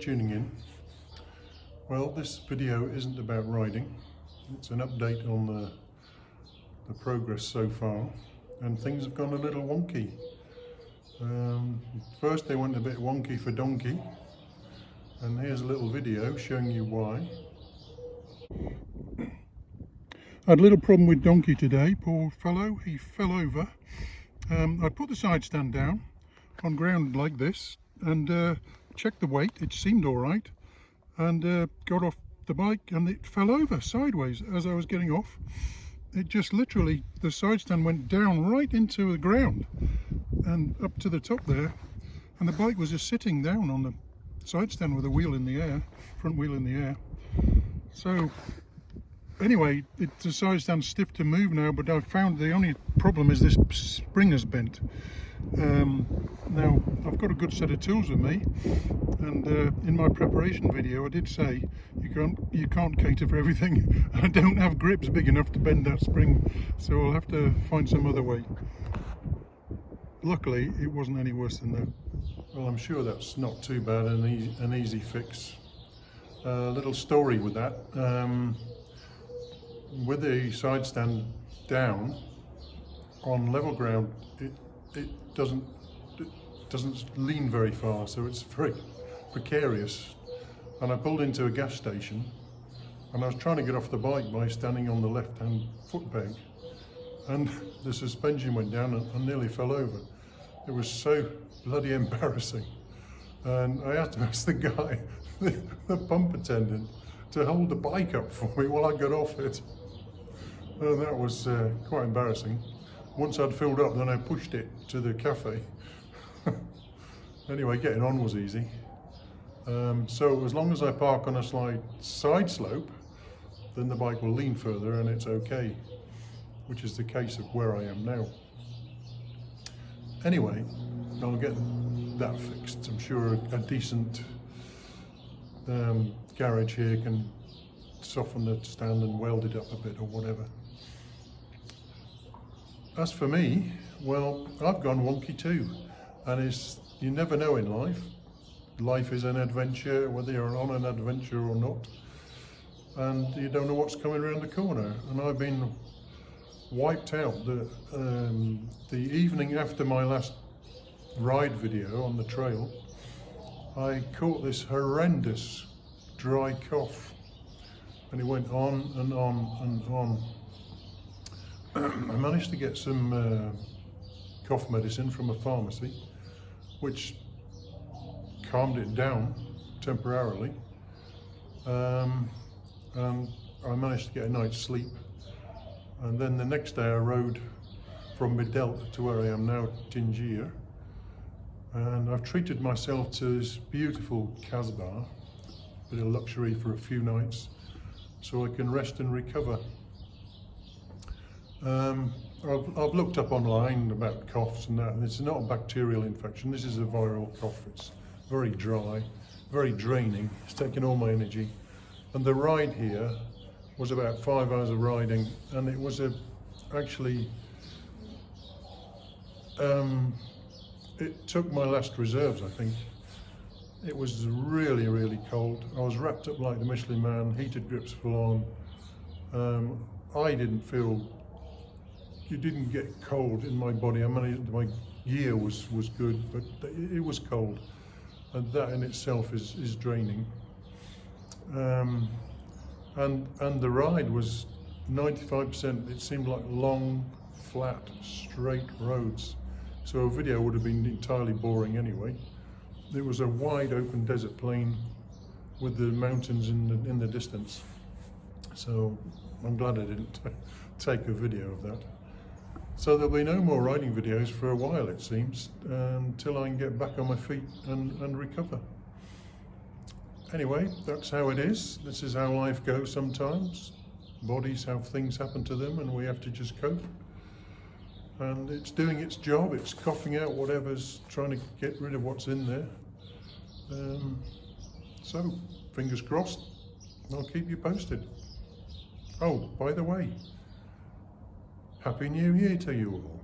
tuning in. Well, this video isn't about riding. It's an update on the progress so far, and things have gone a little wonky. First they went a bit wonky for donkey, and here's a little video showing you why. I had a little problem with donkey today, poor fellow. He fell over. I put the side stand down on ground like this and checked the weight. It seemed all right, and got off the bike and it fell over sideways as I was getting off. It just literally, the side stand went down right into the ground and up to the top there, and the bike was just sitting down on the side stand with the wheel in the air, front wheel in the air. So anyway, the side stand's stiff to move now, but I've found the only problem is this spring has bent. Now I've got a good set of tools with me, and in my preparation video I did say you can't cater for everything. I don't have grips big enough to bend that spring, so I'll have to find some other way. Luckily it wasn't any worse than that. Well, I'm sure that's not too bad, an easy fix. Little story with that. With the side stand down on level ground, it doesn't lean very far, so it's very precarious. And I pulled into a gas station, and I was trying to get off the bike by standing on the left-hand foot peg, and the suspension went down and I nearly fell over. It was so bloody embarrassing, and I had to ask the guy, the pump attendant, to hold the bike up for me while I got off it. And that was quite embarrassing. Once I'd filled up, then I pushed it to the cafe. Anyway, getting on was easy. So as long as I park on a side slope, then the bike will lean further and it's okay, which is the case of where I am now. Anyway, I'll get that fixed. I'm sure a decent garage here can soften the stand and weld it up a bit or whatever. As for me, well, I've gone wonky too, and you never know in life. Life is an adventure, whether you're on an adventure or not, and you don't know what's coming around the corner. And I've been wiped out. The evening after my last ride video on the trail, I caught this horrendous dry cough, and it went on and on and on. I managed to get some cough medicine from a pharmacy, which calmed it down temporarily, and I managed to get a night's sleep. And then the next day I rode from Midelt to where I am now, Tangier, and I've treated myself to this beautiful Casbah, bit of luxury for a few nights, so I can rest and recover. I've looked up online about coughs and that, and it's not a bacterial infection. This is a viral cough. It's very dry, very draining. It's taken all my energy. And the ride here was about 5 hours of riding, and it was actually it took my last reserves, I think. It was really, really cold. I was wrapped up like the Michelin Man, heated grips full on. I didn't feel, it didn't get cold in my body. I mean, my gear was good, but it was cold, and that in itself is draining. And the ride was 95%. It seemed like long, flat, straight roads. So a video would have been entirely boring anyway. It was a wide open desert plain with the mountains in the distance. So I'm glad I didn't take a video of that. So there'll be no more riding videos for a while, it seems, until I can get back on my feet and recover. Anyway, that's how it is. This is how life goes sometimes. Bodies have things happen to them and we have to just cope. And it's doing its job. It's coughing out whatever's trying to get rid of what's in there. So, fingers crossed. I'll keep you posted. Oh, by the way, Happy New Year to you all.